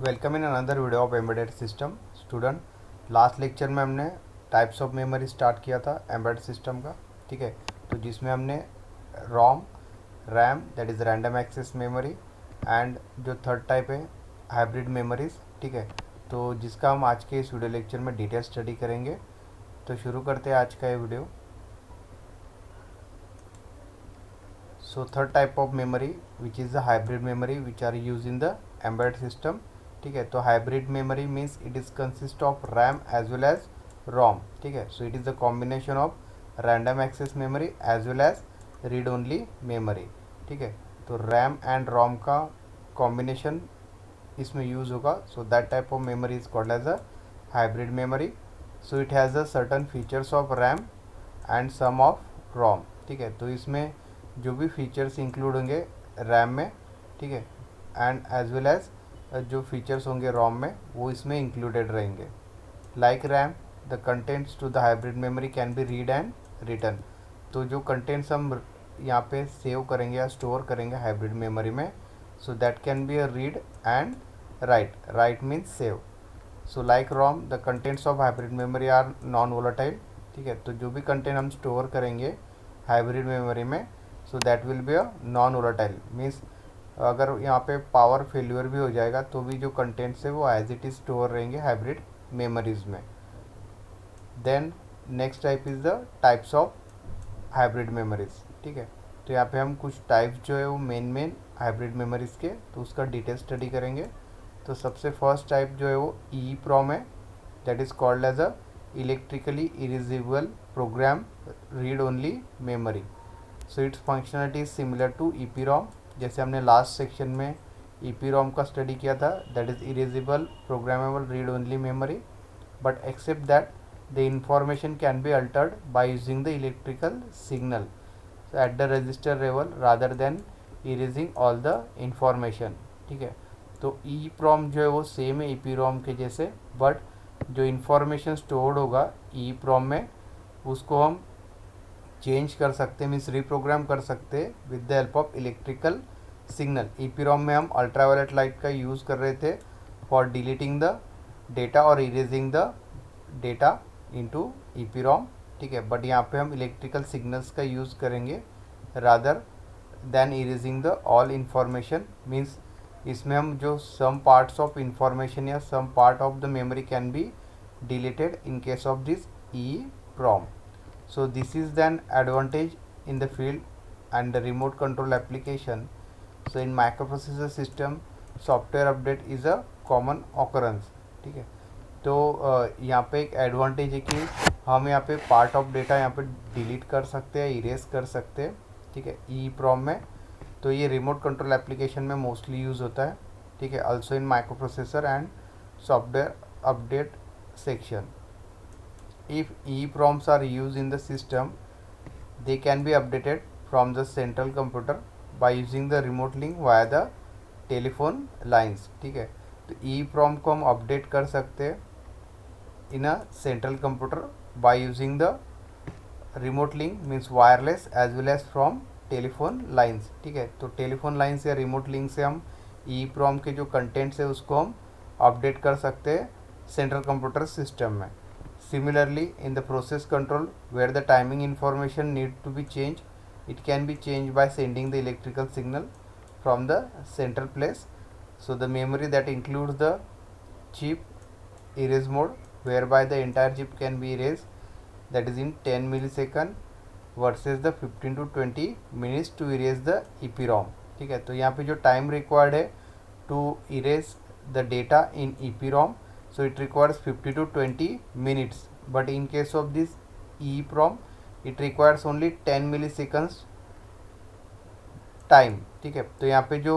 Welcome in another video of embedded system student. Last lecture में हमने types of memory start किया था embedded system का। ठीक है, तो जिसमें हमने ROM, RAM that is random access memory and जो थर्ड टाइप है हाइब्रिड मेमोरीज। ठीक है, तो जिसका हम आज के इस वीडियो लेक्चर में डिटेल स्टडी करेंगे। तो शुरू करते हैं आज का ये video. So third type of memory which is the hybrid memory which are used in the embedded system। ठीक है, तो hybrid memory means it is consist of RAM as well as ROM. ठीक है, so it is the combination of random access memory as well as read only memory. ठीक है, तो RAM and रोम का combination इसमें यूज़ होगा। So that type of memory is called as a hybrid memory. So it has a certain features of RAM and some of ROM. ठीक है, तो इसमें जो भी फीचर्स इंक्लूड होंगे रैम में, ठीक है, एंड एज वेल एज जो फीचर्स होंगे रोम में वो इसमें इंक्लूडेड रहेंगे। Like RAM, the contents to the hybrid memory can be read and return. तो जो कंटेंट्स हम यहाँ पे सेव करेंगे या स्टोर करेंगे हाइब्रिड मेमोरी में, so that can be a read and write. Write means save. So like ROM, the contents of hybrid memory are non volatile. ठीक है, तो जो भी कंटेंट हम स्टोर करेंगे हाइब्रिड मेमोरी में, so that will be a non volatile. Means अगर यहाँ पे पावर फेल्यूर भी हो जाएगा तो भी जो कंटेंट्स है वो एज इट इज स्टोर रहेंगे हाइब्रिड मेमोरीज में। Then next type is the types of hybrid memories. ठीक है, तो यहाँ पे हम कुछ टाइप्स जो है वो मेन हाइब्रिड मेमोरीज के, तो उसका डिटेल स्टडी करेंगे। तो सबसे फर्स्ट टाइप जो है वो ई प्रॉम है, that is called as a electrically erasable program read only memory. So its functionality is similar to EPROM. जैसे हमने लास्ट सेक्शन में ईपीरॉम का स्टडी किया था, that is erasable programmable read only memory, but except that the information can be altered by using the electrical signal at the register level rather than erasing all the information. ठीक है, तो ई prom जो है वो same है ईपीरॉम के जैसे, but जो इंफॉर्मेशन स्टोर्ड होगा ई प्रॉम में उसको हम चेंज कर सकते हैं, मीन्स रिप्रोग्राम कर सकते हैं with the help of electrical signal. EPROM में हम अल्ट्रावायलेट लाइट का यूज़ कर रहे थे फॉर डिलीटिंग द डेटा और erasing the data into EPROM. ठीक है, बट यहाँ पे हम इलेक्ट्रिकल सिग्नल्स का यूज़ करेंगे rather than erasing the all information. Means इसमें हम जो सम पार्ट्स ऑफ इंफॉर्मेशन या some part of the memory can be deleted in case of this E prom. So this is then advantage in the field and the remote control application. So in microprocessor system software update is a common occurrence। ठीक है, तो यहाँ पे एक advantage है कि हम यहाँ पे पार्ट ऑफ डेटा यहाँ पे डिलीट कर सकते हैं, इरेज कर सकते हैं। ठीक है, ई प्रॉम में, तो ये रिमोट कंट्रोल एप्लीकेशन में मोस्टली यूज़ होता है। ठीक है, also in microprocessor and software update section. If EEPROMs are used in the system, they can be updated from the central computer by using the remote link via the telephone lines। ठीक है, तो EEPROM को हम update कर सकते हैं in a central computer by using the remote link, means wireless as well as from telephone lines. ठीक है, तो टेलीफोन लाइन्स या रिमोट लिंक से हम EEPROM के जो कंटेंट्स है उसको हम अपडेट कर सकते हैं सेंट्रल कंप्यूटर सिस्टम में। Similarly, in the process control where the timing information need to be changed, it can be changed by sending the electrical signal from the central place. So the memory that includes the chip erase mode whereby the entire chip can be erased, that is in 10 millisecond versus the 15 to 20 minutes to erase the EPROM। ठीक है, तो यहाँ पे जो time required है to erase the data in EPROM, so it requires 50 to 20 minutes, but in case of this EEPROM it requires only 10 milliseconds time। ठीक है, तो यहाँ पे जो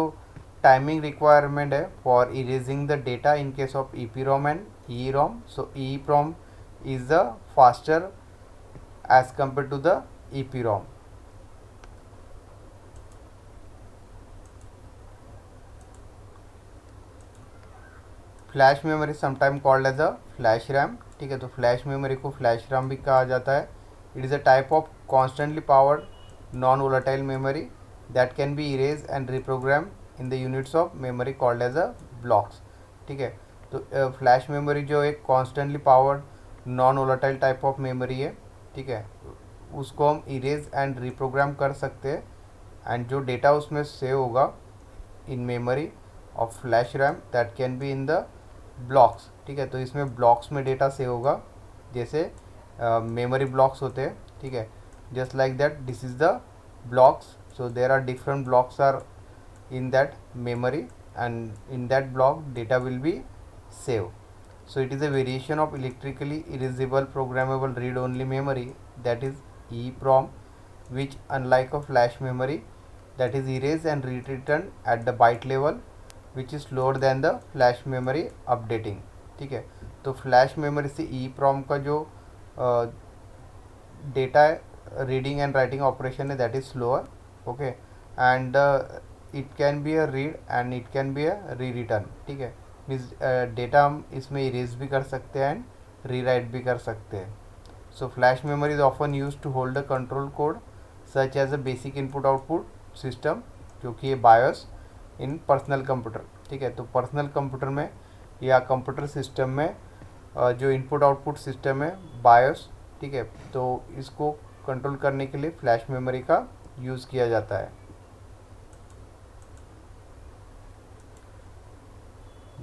टाइमिंग रिक्वायरमेंट है for erasing the data in case of EPROM and EEROM, so EEPROM is the faster as compare to the EPROM। Flash memory sometime called as a flash RAM. ठीक है, तो फ्लैश मेमोरी को flash RAM भी कहा जाता है। It is a type of constantly powered non volatile memory that can be erase and reprogram in the units of memory called as a blocks. ठीक है। तो फ्लैश मेमोरी जो एक constantly powered non volatile type of memory है, ठीक है। उसको हम इरेज एंड रिप्रोग्राम कर सकते हैं, एंड जो डेटा उसमें सेव होगा in memory of flash RAM that can be in the blocks, ठीक है। तो इसमें ब्लॉक्स में डेटा सेव होगा, जैसे मेमोरी ब्लॉक्स होते हैं, ठीक है। Just like that this is the blocks. So there are different blocks are in that memory, and in that block data will be saved. So it is a variation of electrically erasable programmable read only memory, that is EEPROM, which unlike a flash memory that is erased and rewritten at the byte level, which is slower than the flash memory updating, ठीक है। तो flash memory से EEPROM का जो data reading and writing operation है that is slower, okay. And it can be a read and it can be a rewritten, ठीक है। Means data हम इसमें इरेज भी कर सकते हैं एंड री राइट भी कर सकते हैं। So flash memory is often use to hold the control code such as a basic input output system, जो कि ये बायोस इन पर्सनल कंप्यूटर, ठीक है। तो पर्सनल कंप्यूटर में या कंप्यूटर सिस्टम में जो इनपुट आउटपुट सिस्टम है बायोस, ठीक है, तो इसको कंट्रोल करने के लिए फ्लैश मेमोरी का यूज़ किया जाता है।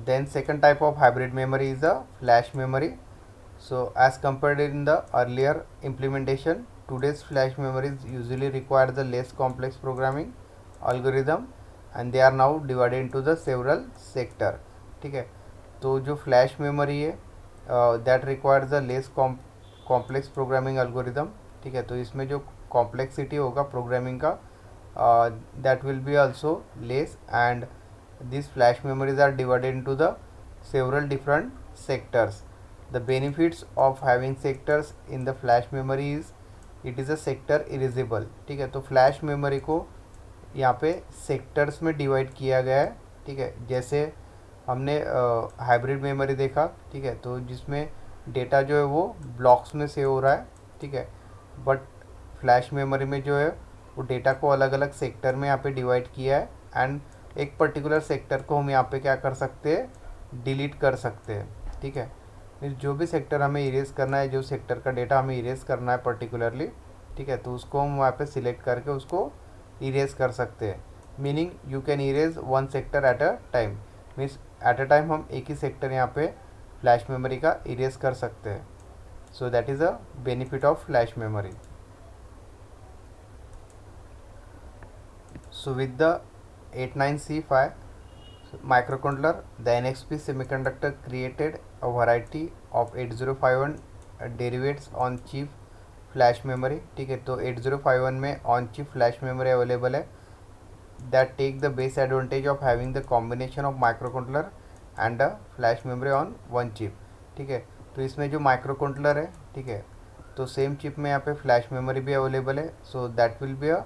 Then second type of hybrid memory is the flash memory. So as compared in the earlier implementation, today's flash memories usually require the less complex programming algorithm and they are now divided into the several sector, ठीक है। तो जो flash memory है that requires the less complex programming algorithm, ठीक है। तो इसमें जो कॉम्प्लेक्सिटी होगा प्रोग्रामिंग का that will be also less, and this flash memories are divided into the several different sectors. The benefits of having sectors in the flash memory is it is a sector erasable, ठीक है। तो flash memory को यहाँ पे sectors में divide किया गया है, ठीक है। जैसे हमने हाइब्रिड मेमोरी देखा, ठीक है, तो जिसमें डेटा जो है वो ब्लॉक्स में सेव हो रहा है, ठीक है। बट फ्लैश मेमोरी में जो है वो डेटा को अलग अलग सेक्टर में यहाँ पे डिवाइड किया है, एंड एक पर्टिकुलर सेक्टर को हम यहाँ पे क्या कर सकते हैं, डिलीट कर सकते हैं, ठीक है। मीन्स जो भी सेक्टर हमें इरेज करना है, जो सेक्टर का डेटा हमें इरेज करना है पर्टिकुलरली, ठीक है, तो उसको हम वहाँ पे सिलेक्ट करके उसको इरेज कर सकते हैं। Meaning you can erase one sector at a time, means at a time हम एक ही सेक्टर यहाँ पे फ्लैश मेमोरी का इरेज कर सकते हैं। सो that is a benefit of flash memory. So with the 89C5 microcontroller, the NXP Semiconductor created a variety of 8051 derivatives on chip flash memory, ठीक है। तो 8051 में on chip flash memory available है that take the base advantage of having the combination of micro controller and a flash memory on one chip, ठीक है। तो इसमें जो माइक्रो कंट्रोलर है, ठीक है, तो सेम चिप में यहाँ पे फ्लैश मेमोरी भी अवेलेबल है। So that will be a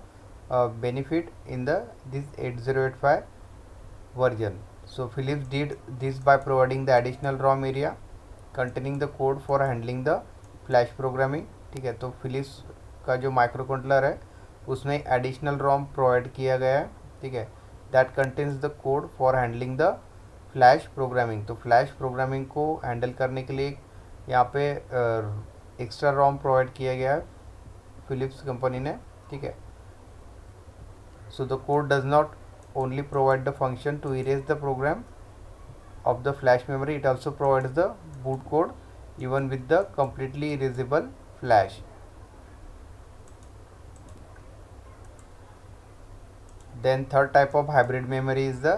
benefit in the this 8085 version. So Philips did this by providing the additional ROM area containing the code for handling the flash programming, ठीक है। तो Philips का जो micro controller है उसमें additional रोम provide किया गया है, ठीक है, that contains the code for handling the flash programming. तो फ्लैश प्रोग्रामिंग को हैंडल करने के लिए यहाँ पे एक्स्ट्रा रोम प्रोवाइड किया गया है फिलिप्स कंपनी ने, ठीक है। So the code does not only provide the function to erase the program of the flash memory, it also provides the boot code even with the completely erasable flash. Then third type of hybrid memory is the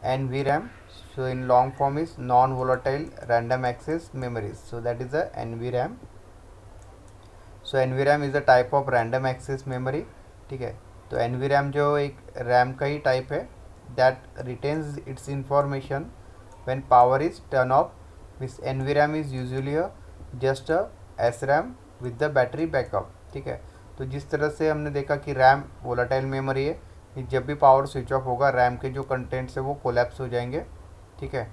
NVRAM. So in long form is non-volatile random access memories. So that is the NVRAM. So NVRAM is a type of random access memory, ठीक है। तो NVRAM जो एक RAM का ही type है that retains it's information when power is turn off, means NVRAM is usually just a SRAM with the battery backup, ठीक है। तो जिस तरह से हमने देखा कि रैम वोलाटाइल मेमोरी है, कि जब भी पावर स्विच ऑफ होगा रैम के जो कंटेंट्स है वो कोलैप्स हो जाएंगे, ठीक है।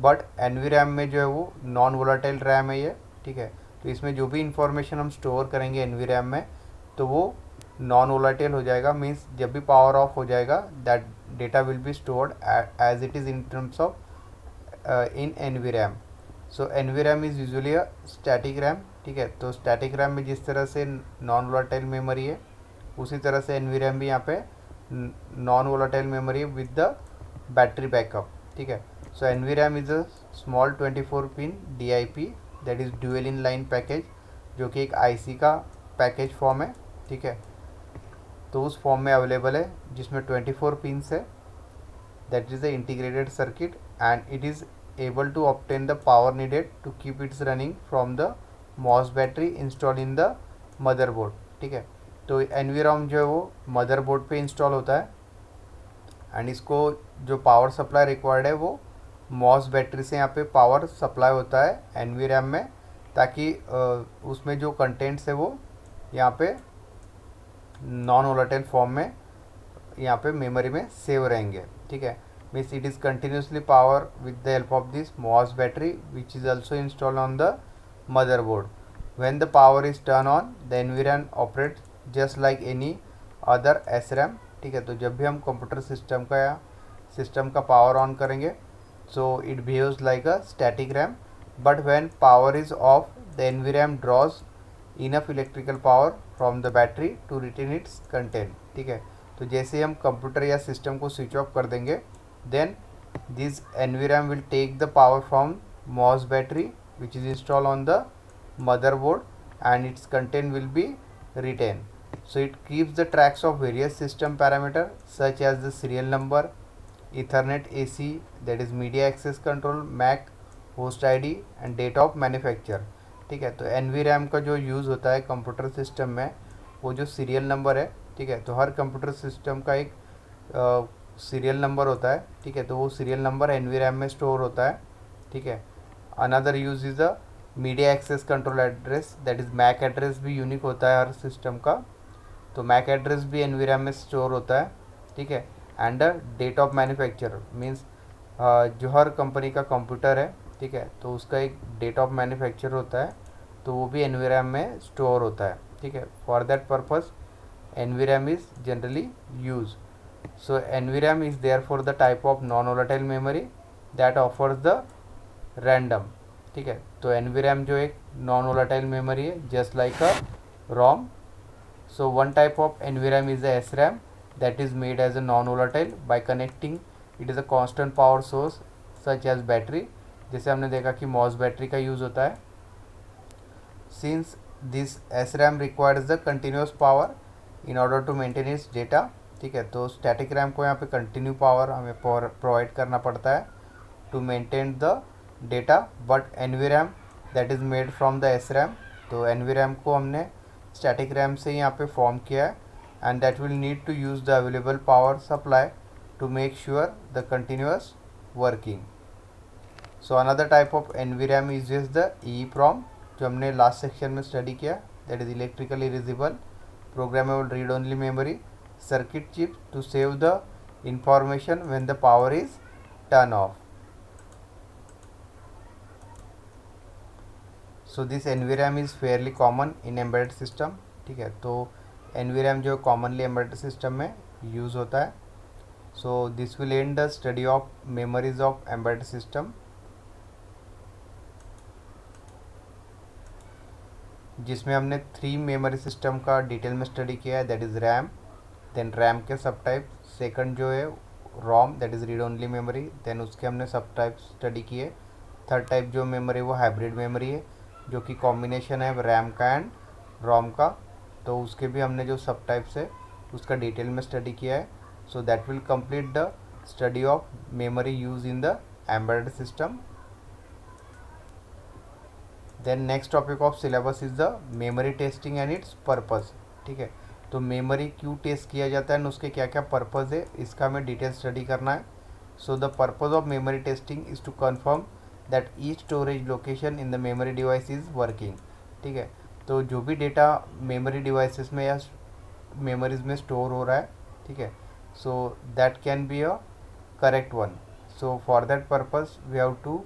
बट NVRAM में जो है वो नॉन वोलाटाइल रैम है ये, ठीक है। तो इसमें जो भी इंफॉर्मेशन हम स्टोर करेंगे NVRAM में तो वो नॉन वोलाटाइल हो जाएगा, मीन्स जब भी पावर ऑफ हो जाएगा that data will be stored as it is in terms of in NVRAM. So NVRAM is usually a static RAM. ठीक है, तो स्टैटिक रैम में जिस तरह से नॉन वोलेटाइल मेमोरी है, उसी तरह से NVRAM भी यहाँ पे non volatile memory with the battery backup. ठीक है, सो NVRAM is a small 24 pin DIP that is dual in line package, जो कि एक IC का पैकेज फॉर्म है. ठीक है, तो उस फॉर्म में अवेलेबल है जिसमें 24 पिन्स है. That is the integrated circuit and it is able to obtain the power needed to keep it running from the MOS battery installed in the motherboard. ठीक है, तो NVRAM जो है वो मदरबोर्ड पे इंस्टॉल होता है एंड इसको जो पावर सप्लाई रिक्वायर्ड है वो MOS बैटरी से यहाँ पे पावर सप्लाई होता है NVRAM में, ताकि उसमें जो कंटेंट्स है वो यहाँ पे नॉन वोलेटाइल फॉर्म में यहाँ पे मेमोरी में सेव रहेंगे. ठीक है, means it is continuously power with the help of this MOS battery which is also installed on the motherboard. When the power is turned on, the NVRAM operates just like any other SRAM. ठीक है, तो जब भी हम computer system का या system का power on करेंगे, so it behaves like a static RAM, but when power is off, the NVRAM draws enough electrical power from the battery to retain its content. ठीक है, तो जैसे हम कंप्यूटर या सिस्टम को स्विच ऑफ कर देंगे, then this NVRAM will take the power from MOS battery which is installed on the motherboard and its content will be retained. So it keeps the tracks of various system parameters such as the serial number, Ethernet AC, that is media access control, MAC, host ID and date of manufacture. ठीक है, तो NVRAM का जो use होता है computer system में, वो जो सीरियल नंबर है. ठीक है, तो हर कंप्यूटर सिस्टम का एक सीरियल नंबर होता है. ठीक है, तो वो सीरियल नंबर NVRAM में स्टोर होता है. ठीक है, another use is a media access control address, that is MAC address भी यूनिक होता है हर सिस्टम का, तो मैक एड्रेस भी NVRAM में स्टोर होता है. ठीक है, and date of manufacture means जो हर कंपनी का कंप्यूटर है, ठीक है, तो उसका एक डेट ऑफ मैन्युफैक्चर होता है, तो वो भी NVRAM में स्टोर होता है. ठीक है, for that purpose NVRAM is generally use. So NVRAM is therefore the type of non-volatile memory that offers the random. ठीक है, तो NVRAM जो एक नॉन वोलेटाइल मेमोरी है just like a ROM. So one type of NVRAM is the SRAM that is made as a non-volatile by connecting it is a constant power source such as battery. जैसे हमने देखा कि MOS battery का use होता है. Since this SRAM requires the continuous power in order to maintain its data. ठीक है, तो स्टैटिक रैम को यहाँ पे कंटिन्यू पावर हमें प्रोवाइड करना पड़ता है to maintain the data, but NVRAM that is made from the SRAM. तो NVRAM को हमने स्टैटिक रैम से यहाँ पे फॉर्म किया है and that will need to use the available power supply to make sure the continuous working. So another type of NVRAM is the EEPROM, जो हमने लास्ट सेक्शन में स्टडी किया, that is electrically erasable programmable read only memory circuit chip to save the information when the power is turned off. So this NVRAM is fairly common in embedded system. ठीक है, तो NVRAM जो commonly embedded system में use होता है. So this will end the study of memories of embedded system, जिसमें हमने 3 memory system का डिटेल में स्टडी किया है, that is RAM, then RAM के सब टाइप, सेकंड जो है ROM that is read only memory, then उसके हमने सब टाइप स्टडी किए. थर्ड टाइप जो मेमोरी वो हाइब्रिड मेमोरी है, जो कि कॉम्बिनेशन है रैम का एंड रोम का, तो उसके भी हमने जो सब टाइप्स है उसका डिटेल में स्टडी किया है. So that will complete the study of memory use in the embedded system. Then next topic of syllabus is the memory testing and its purpose. ठीक है, तो मेमोरी क्यों टेस्ट किया जाता है एंड उसके क्या क्या पर्पज़ है, इसका हमें डिटेल स्टडी करना है. So the purpose of memory testing is to confirm that each storage location in the memory device is working. ठीक है, तो जो भी डेटा मेमोरी डिवाइसेस में या मेमोरीज में स्टोर हो रहा है, ठीक है, so that can be a correct one. So for that purpose we have to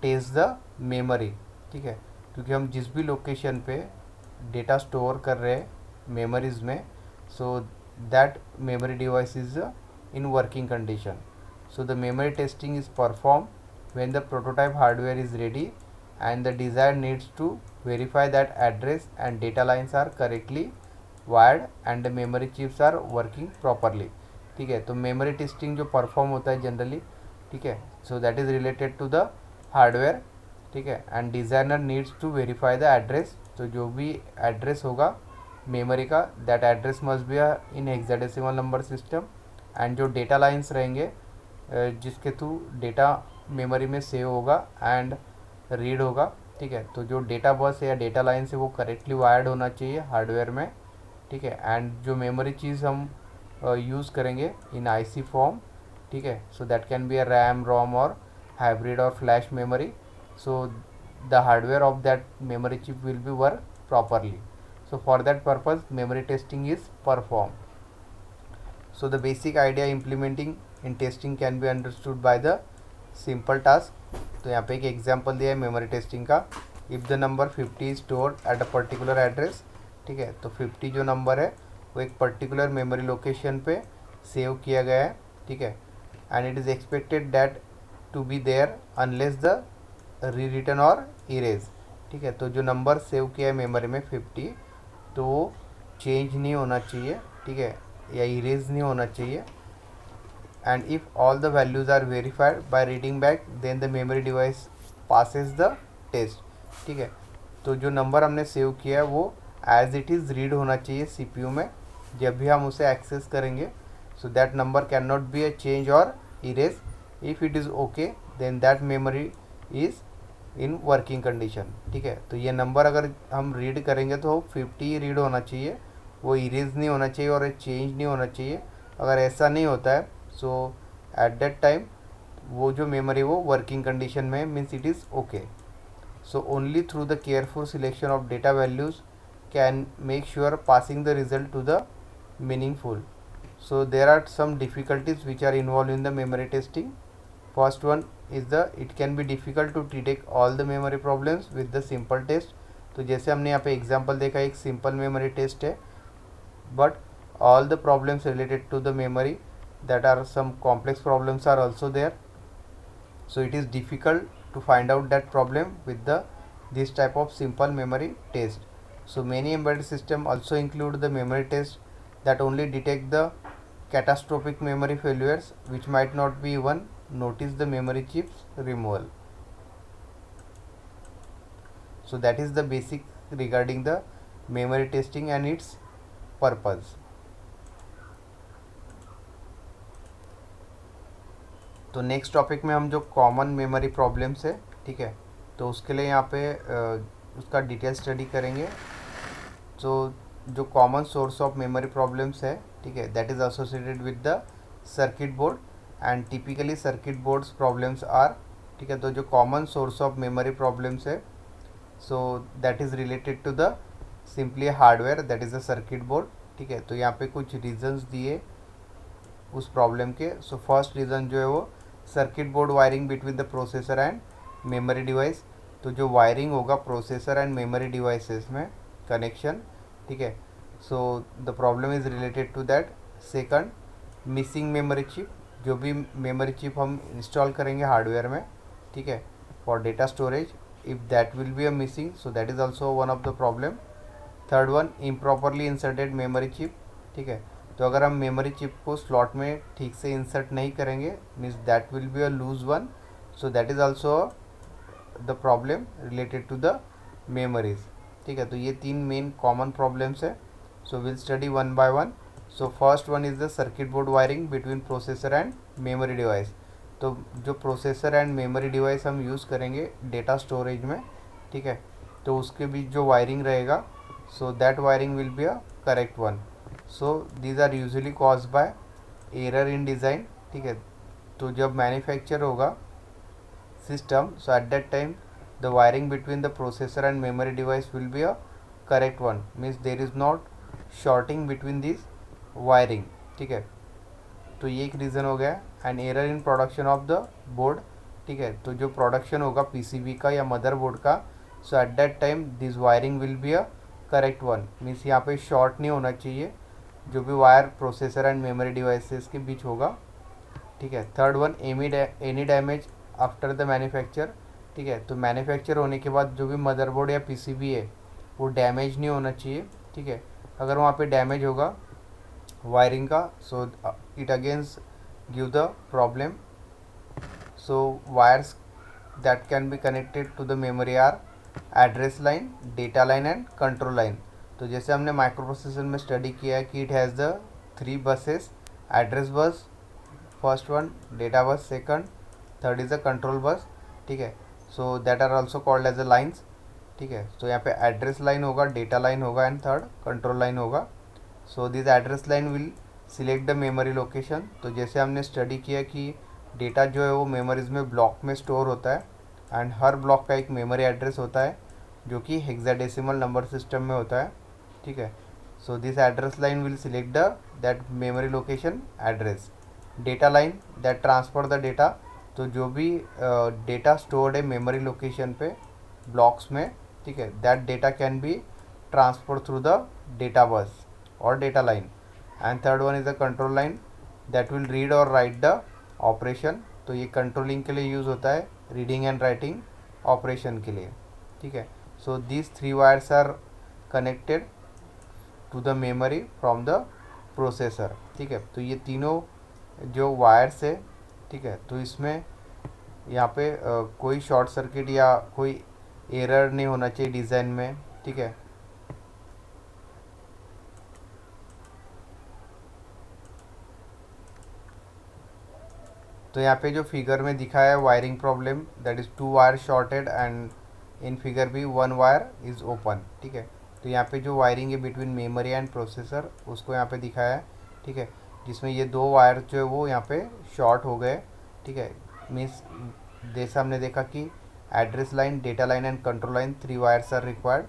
test the memory. ठीक है, क्योंकि हम जिस भी लोकेशन पे डेटा स्टोर कर रहे हैं मेमोरीज में, so that memory device is in working condition. So the memory testing is perform when the prototype hardware is ready and the designer needs to verify that address and data lines are correctly wired and the memory chips are working properly. ठीक है, तो memory testing जो perform होता है generally, ठीक है, so that is related to the hardware, ठीक है, and designer needs to verify the address, तो जो भी एड्रेस होगा मेमोरी का, that address must be in hexadecimal number system, and जो डेटा लाइंस रहेंगे जिसके थ्रू डेटा मेमोरी में सेव होगा एंड रीड होगा, ठीक है, तो जो डेटा बस है या डेटा लाइन से वो करेक्टली वायर्ड होना चाहिए हार्डवेयर में, ठीक है, एंड जो मेमोरी चीज़ हम यूज़ करेंगे इन आईसी फॉर्म, ठीक है, so that can be a RAM, ROM और हाइब्रिड और flash memory, so the hardware of that memory chip will be work properly. So for that purpose memory testing is performed. So the basic idea implementing in testing can be understood by the simple task. तो यहाँ पे एक example दिया है memory testing का. If the number 50 is stored at a particular address, ठीक है, तो 50 जो नंबर है वो एक पर्टिकुलर मेमोरी लोकेशन पे सेव किया गया है, ठीक है, and it is expected that to be there unless the rewritten or erase, ठीक है, तो जो नंबर सेव किया है मेमोरी में 50, तो वो चेंज नहीं होना चाहिए, ठीक है, या इरेज नहीं होना चाहिए, and if all the values are verified by reading back then the memory device passes the test, ठीक है, तो जो नंबर हमने सेव किया है वो एज इट इज़ रीड होना चाहिए सीपीयू में जब भी हम उसे एक्सेस करेंगे, so that number can not be a change और erase. If it is okay then that memory is in working condition, ठीक है, तो ये नंबर अगर हम रीड करेंगे तो 50 रीड होना चाहिए, वो इरेज नहीं होना चाहिए और चेंज नहीं होना चाहिए. अगर ऐसा नहीं होता है सो एट दैट टाइम वो जो मेमोरी वो वर्किंग कंडीशन में means it is okay. So only through the careful selection of data values can make sure passing the result to the meaningful. So there are some difficulties which are involved in the memory testing. First one is it can be difficult to detect all the memory problems with the simple test. तो जैसे हमने यहाँ पे example देखा एक simple memory test है, but all the problems related to the memory that are some complex problems are also there. So it is difficult to find out that problem with this type of simple memory test. So many embedded system also include the memory test that only detect the catastrophic memory failures which might not be even notice the memory chips removal. So that is the basic regarding the memory testing and its purpose. तो next topic में हम जो common memory problems है, ठीक है, तो उसके लिए यहाँ पे उसका डिटेल स्टडी करेंगे. तो जो common source of memory problems है, ठीक है, that is associated with the circuit board and typically circuit boards problems are, ठीक है, तो जो common source of memory problems है so that is related to the simply hardware that is a circuit board, ठीक है, तो यहाँ पे कुछ रीजंस दिए उस प्रॉब्लम के. सो फर्स्ट रीज़न जो है वो circuit board wiring between the processor and memory device, तो जो वायरिंग होगा प्रोसेसर एंड मेमोरी डिवाइसेस में कनेक्शन, ठीक है, so the problem is related to that. Second missing memory chip, जो भी मेमोरी चिप हम इंस्टॉल करेंगे हार्डवेयर में, ठीक है, for data storage, if that will be a missing so that is also one of the problem. Third one improperly inserted memory chip, ठीक है, तो अगर हम मेमोरी चिप को स्लॉट में ठीक से इंसर्ट नहीं करेंगे means that will be a loose one, so that is also the problem related to the memories, ठीक है, तो ये तीन मेन कॉमन प्रॉब्लम्स है. So will study one by one. So first one is the circuit board wiring between processor and memory device, तो जो processor and memory device हम use करेंगे डेटा स्टोरेज में, ठीक है, तो उसके बीच जो वायरिंग रहेगा so that wiring will be a correct one. So these are usually cause by error in design, ठीक है, तो जब मैन्युफैक्चर होगा system so at that time the wiring between the processor and memory device will be a correct one, means there is not shorting between these wiring, ठीक है, तो ये एक रीज़न हो गया. And error in production of the board, ठीक है, तो जो प्रोडक्शन होगा पीसीबी का या मदरबोर्ड का so at that time this wiring will be a correct one, means यहाँ पे शॉर्ट नहीं होना चाहिए जो भी wire processor and memory devices के बीच होगा, ठीक है. Third one any damage after the manufacture, ठीक है। तो मैन्युफैक्चर होने के बाद जो भी मदरबोर्ड या पीसीबी है वो डैमेज नहीं होना चाहिए, ठीक है। अगर वहाँ पे डैमेज होगा वायरिंग का, so it against give the problem. So wires that can be connected to the memory are address line, data line and control line. तो जैसे हमने माइक्रो प्रोसेसर में स्टडी किया है कि it has the 3 buses, address bus first one, data bus second, third is the control bus, ठीक है। So that are also called as a lines, ठीक है। तो यहाँ पे एड्रेस लाइन होगा, डेटा लाइन होगा एंड थर्ड कंट्रोल लाइन होगा। So this address line will select the memory location. तो जैसे हमने स्टडी किया कि डेटा जो है वो मेमोरीज में ब्लॉक में स्टोर होता है एंड हर ब्लॉक का एक मेमोरी एड्रेस होता है जो कि हेक्साडेसिमल नंबर सिस्टम में होता है, ठीक है। So this address line will select the that memory location address. Data line that transfer the data, तो जो भी डेटा स्टोर्ड है मेमोरी लोकेशन पे ब्लॉक्स में, ठीक है, that data can be transfer through the data bus और data line. And third one is the control line that will read और राइट द ऑपरेशन। तो ये कंट्रोलिंग के लिए यूज़ होता है, रीडिंग एंड राइटिंग ऑपरेशन के लिए, ठीक है। So these 3 wires are connected to the memory from the processor, ठीक है। तो ये तीनों जो वायर्स है, ठीक है, तो इसमें यहाँ पे कोई शॉर्ट सर्किट या कोई एरर नहीं होना चाहिए डिज़ाइन में, ठीक है। तो यहाँ पे जो फिगर में दिखाया है wiring problem, that is 2 wire shorted and in figure भी 1 वायर इज़ ओपन, ठीक है। तो यहाँ पे जो वायरिंग है बिटवीन मेमोरी एंड प्रोसेसर उसको यहाँ पे दिखाया है, ठीक है, जिसमें ये 2 वायर जो है वो यहाँ पे शॉर्ट हो गए, ठीक है। मीन्स जैसे हमने देखा कि address line, data line and control line 3 wires are required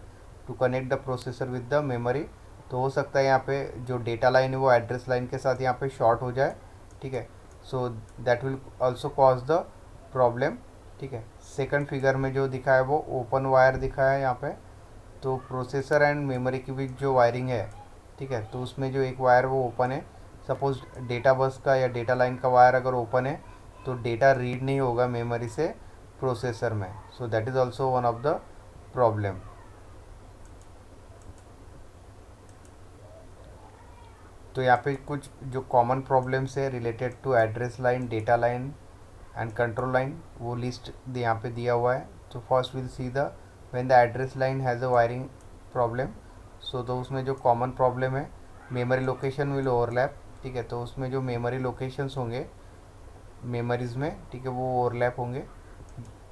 to connect the processor with the memory. तो हो सकता है यहाँ पे जो डेटा लाइन है वो एड्रेस लाइन के साथ यहाँ पे शॉर्ट हो जाए, ठीक है। So that will also cause the problem, ठीक है। सेकंड फिगर में जो दिखा है वो ओपन वायर दिखा है यहाँ पे। तो प्रोसेसर एंड मेमोरी के बीच जो वायरिंग है, ठीक है, तो उसमें जो एक वायर वो ओपन है। सपोज डेटा बस का या डेटा लाइन का वायर अगर ओपन है तो डेटा रीड नहीं होगा मेमोरी से प्रोसेसर में। So that is also one of the problem. तो यहाँ पे कुछ जो कॉमन प्रॉब्लम्स है related to address line, data line and control line वो लिस्ट यहाँ पे दिया हुआ है। तो first will see the when the address line has a wiring problem. So तो उसमें जो कॉमन प्रॉब्लम है मेमोरी लोकेशन विल ओवरलैप, ठीक है। तो उसमें जो मेमोरी लोकेशंस होंगे मेमोरीज में, ठीक है, वो ओवरलैप होंगे।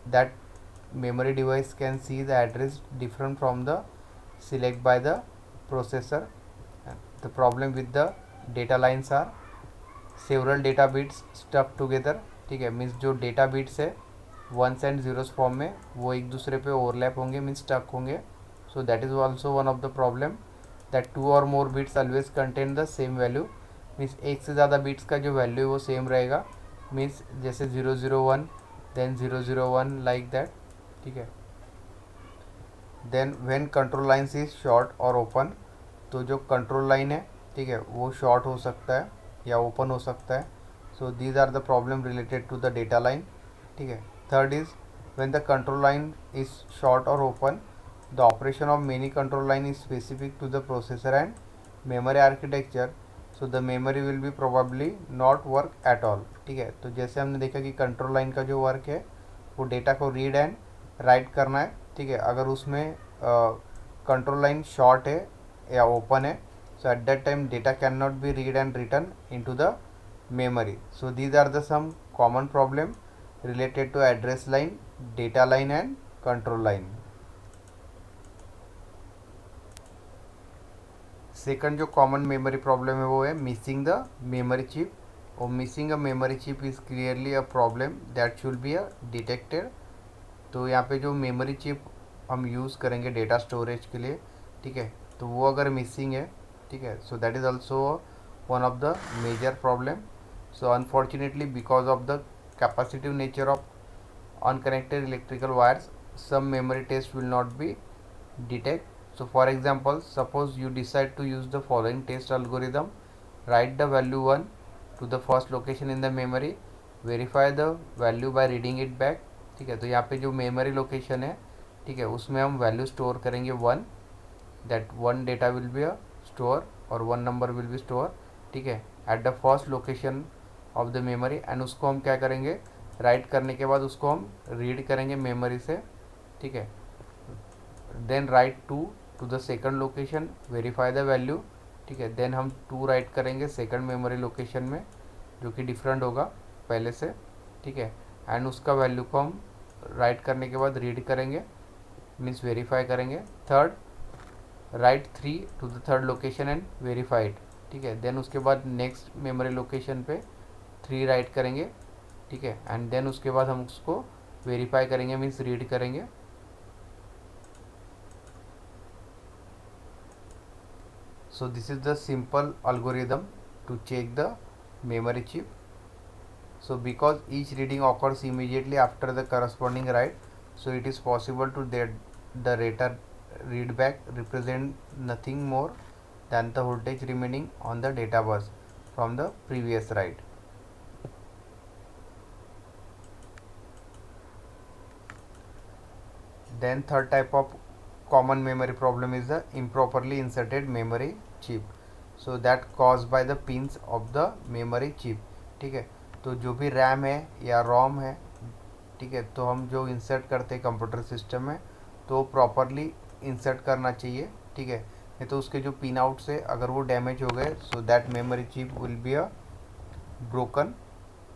That memory device can see the address different from the select by the processor. The problem with the data lines are several data bits stuck together, ठीक है। मीन्स जो data bits है 1s and 0s form में वो एक दूसरे पे overlap होंगे, मीन्स स्टक होंगे। So that is also one of the problem that 2 और more bits always contain the same value. Means एक से ज़्यादा बिट्स का जो वैल्यू है वो सेम रहेगा, मीन्स जैसे 001 देन 001 लाइक दैट, ठीक है। Then when control lines is short और ओपन, तो जो कंट्रोल लाइन है, ठीक है, वो शॉर्ट हो सकता है या ओपन हो सकता है। So these are the problem related to the data line, ठीक है। Third is when the control line is short और open, the operation of many control line is specific to the processor and memory architecture. So the memory will be probably not work at all, ठीक है। तो जैसे हमने देखा कि control line का जो वर्क है वो डेटा को रीड एंड राइट करना है, ठीक है। अगर उसमें कंट्रोल लाइन शॉर्ट है या ओपन है, so at that time data cannot be read and written into the memory. So these are the some common problem related to address line, data line and control line. Second जो common memory problem है वो है missing the memory chip. और missing a memory chip is clearly a problem that should be a detected. तो यहाँ पे जो memory chip हम यूज़ करेंगे डेटा स्टोरेज के लिए, ठीक है, तो वो अगर मिसिंग है, ठीक है, so that is also one of the major problem. So unfortunately because of the capacitive nature of unconnected electrical wires, some memory test will not be detect. So for example, suppose you decide to use the following test algorithm: write the value 1 to the first location in the memory, verify the value by reading it back. ठीक है, तो यहाँ पे जो memory location है, ठीक है, उसमें हम वैल्यू स्टोर करेंगे 1, that 1 data will be a store और 1 नंबर विल बी स्टोर। ठीक है, at the first location of the memory, and उसको हम क्या करेंगे, राइट करने के बाद उसको हम रीड करेंगे मेमोरी से। ठीक है, then write to the second location, verify the value. ठीक है, देन हम 2 राइट करेंगे सेकंड मेमोरी लोकेशन में, जो कि डिफरेंट होगा पहले से। ठीक है, एंड उसका वैल्यू को हम राइट करने के बाद रीड करेंगे, मीन्स वेरीफाई करेंगे। Third, write 3 to the third location and verify it. ठीक है, देन उसके बाद नेक्स्ट मेमोरी लोकेशन पे 3 राइट करेंगे। ठीक है, एंड देन उसके बाद हम उसको वेरीफाई करेंगे, मीन्स रीड करेंगे। So this is the simple algorithm to check the memory chip. So because each reading occurs immediately after the corresponding write, so it is possible to that the data read back represent nothing more than the voltage remaining on the data bus from the previous write. Then third type of common memory problem is the improperly inserted memory chip. So that caused by the pins of the memory chip. ठीक है, तो जो भी RAM है या रोम है, ठीक है, तो हम जो इंसर्ट करते हैं कंप्यूटर सिस्टम में, तो प्रॉपरली इंसर्ट करना चाहिए। ठीक है, नहीं तो उसके जो पिन आउट्स है अगर वो डैमेज हो गए, so that memory chip will be a broken.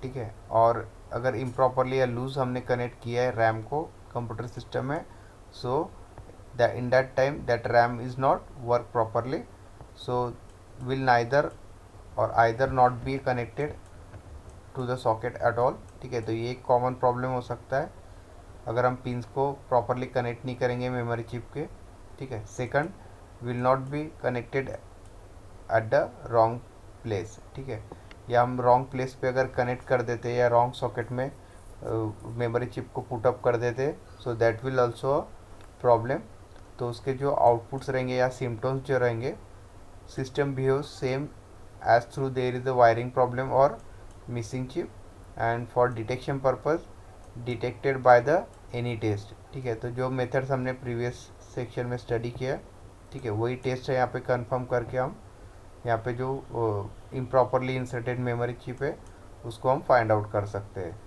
ठीक है, और अगर इम्प्रॉपरली या लूज हमने कनेक्ट किया है रैम को कंप्यूटर सिस्टम में, सो in that time that RAM is not work properly, so will neither or either not be connected to the socket at all। ठीक है, तो ये एक कॉमन प्रॉब्लम हो सकता है अगर हम पिंस को प्रॉपरली कनेक्ट नहीं करेंगे मेमोरी चिप के। ठीक है, second, will not be connected at the wrong place. ठीक है, या हम रॉन्ग प्लेस पे अगर कनेक्ट कर देते या रॉन्ग सॉकेट में मेमोरी चिप को पुटअप कर देते, so that will also problem. तो उसके जो आउटपुट्स रहेंगे या सिम्टम्स जो रहेंगे, system behave same as through there is a wiring problem और missing chip, and for detection purpose detected by the any test. ठीक है, तो जो मेथड्स हमने प्रीवियस सेक्शन में स्टडी किया, ठीक है, वही टेस्ट है यहाँ पे कंफर्म करके हम यहाँ पे जो इम्प्रॉपरली इंसर्टेड मेमोरी चिप है उसको हम फाइंड आउट कर सकते हैं।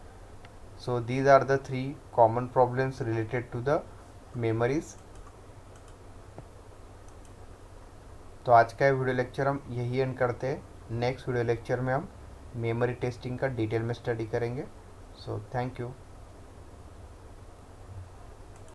So these are the 3 common problems related to the memories. तो आज का वीडियो लेक्चर हम यही एंड करते हैं। नेक्स्ट वीडियो लेक्चर में हम मेमोरी टेस्टिंग का डिटेल में स्टडी करेंगे। So thank you.